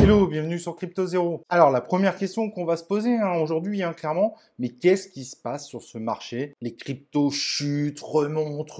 Hello, bienvenue sur Crypto Zéro. Alors la première question qu'on va se poser aujourd'hui, clairement, mais qu'est-ce qui se passe sur ce marché? Les cryptos chutent, remontent.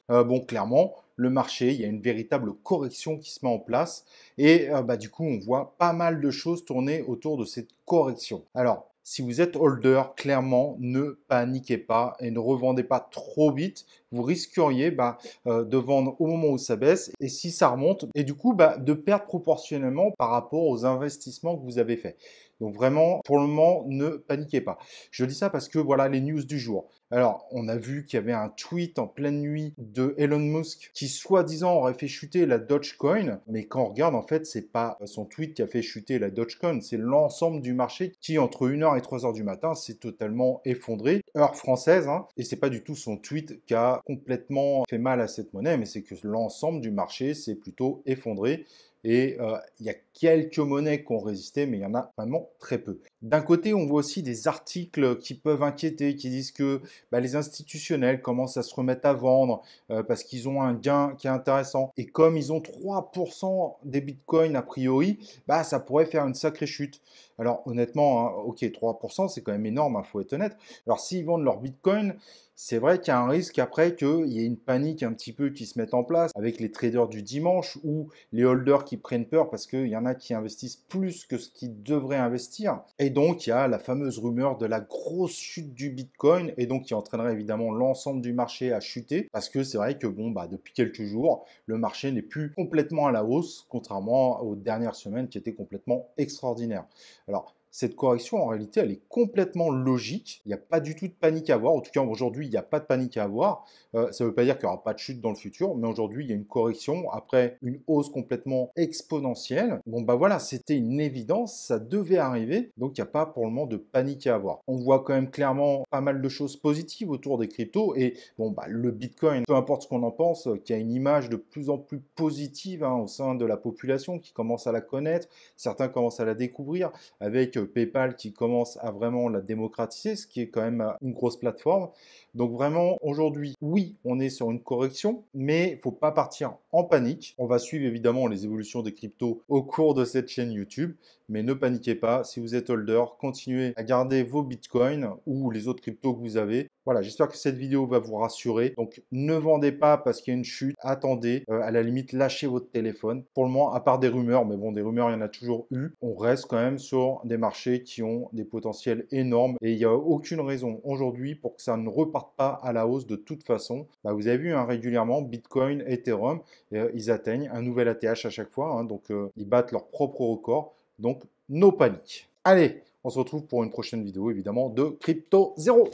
Bon, clairement, le marché, il y a une véritable correction qui se met en place et du coup, on voit pas mal de choses tourner autour de cette correction. Alors, si vous êtes holder, clairement, ne paniquez pas et ne revendez pas trop vite. Vous risqueriez de vendre au moment où ça baisse et si ça remonte, et du coup de perdre proportionnellement par rapport aux investissements que vous avez faits. Donc vraiment, pour le moment, ne paniquez pas. Je dis ça parce que voilà les news du jour. Alors, on a vu qu'il y avait un tweet en pleine nuit de Elon Musk qui, soi-disant, aurait fait chuter la Dogecoin. Mais quand on regarde, en fait, c'est pas son tweet qui a fait chuter la Dogecoin, c'est l'ensemble du marché qui, entre 1h et 3h du matin, s'est totalement effondré. Heure française, et c'est pas du tout son tweet qui a complètement fait mal à cette monnaie, mais c'est que l'ensemble du marché s'est plutôt effondré. Et il y a quelques monnaies qui ont résisté, mais il y en a vraiment très peu. D'un côté, on voit aussi des articles qui peuvent inquiéter, qui disent que les institutionnels commencent à se remettre à vendre parce qu'ils ont un gain qui est intéressant. Et comme ils ont 3% des bitcoins a priori, ça pourrait faire une sacrée chute. Alors honnêtement, ok, 3%, c'est quand même énorme, faut être honnête. Alors s'ils vendent leur bitcoin, c'est vrai qu'il y a un risque après qu'il y ait une panique un petit peu qui se mette en place avec les traders du dimanche ou les holders qui prennent peur parce qu'il y en a qui investissent plus que ce qu'ils devraient investir. Et donc, il y a la fameuse rumeur de la grosse chute du Bitcoin et donc qui entraînerait évidemment l'ensemble du marché à chuter parce que c'est vrai que depuis quelques jours, le marché n'est plus complètement à la hausse contrairement aux dernières semaines qui étaient complètement extraordinaires. Alors, cette correction, en réalité, elle est complètement logique. Il n'y a pas du tout de panique à avoir. En tout cas, aujourd'hui, il n'y a pas de panique à avoir. Ça ne veut pas dire qu'il n'y aura pas de chute dans le futur, mais aujourd'hui, il y a une correction après une hausse complètement exponentielle. Bon, voilà, c'était une évidence, ça devait arriver. Donc, il n'y a pas pour le moment de panique à avoir. On voit quand même clairement pas mal de choses positives autour des cryptos. Et le Bitcoin, peu importe ce qu'on en pense, qui a une image de plus en plus positive au sein de la population qui commence à la connaître. Certains commencent à la découvrir avec PayPal qui commence à vraiment la démocratiser, ce qui est quand même une grosse plateforme. Donc vraiment, aujourd'hui, oui, on est sur une correction, mais il ne faut pas partir en panique. On va suivre évidemment les évolutions des cryptos au cours de cette chaîne YouTube, mais ne paniquez pas. Si vous êtes holder, continuez à garder vos bitcoins ou les autres cryptos que vous avez. Voilà, j'espère que cette vidéo va vous rassurer. Donc, ne vendez pas parce qu'il y a une chute. Attendez, à la limite, lâchez votre téléphone. Pour le moment, à part des rumeurs, mais bon, des rumeurs, il y en a toujours eu. On reste quand même sur des marchés qui ont des potentiels énormes. Et il n'y a aucune raison aujourd'hui pour que ça ne reparte pas à la hausse de toute façon. Vous avez vu régulièrement, Bitcoin, Ethereum, ils atteignent un nouvel ATH à chaque fois. Donc, ils battent leur propre record. Donc, no panique. Allez, on se retrouve pour une prochaine vidéo, évidemment, de Crypto Zéro.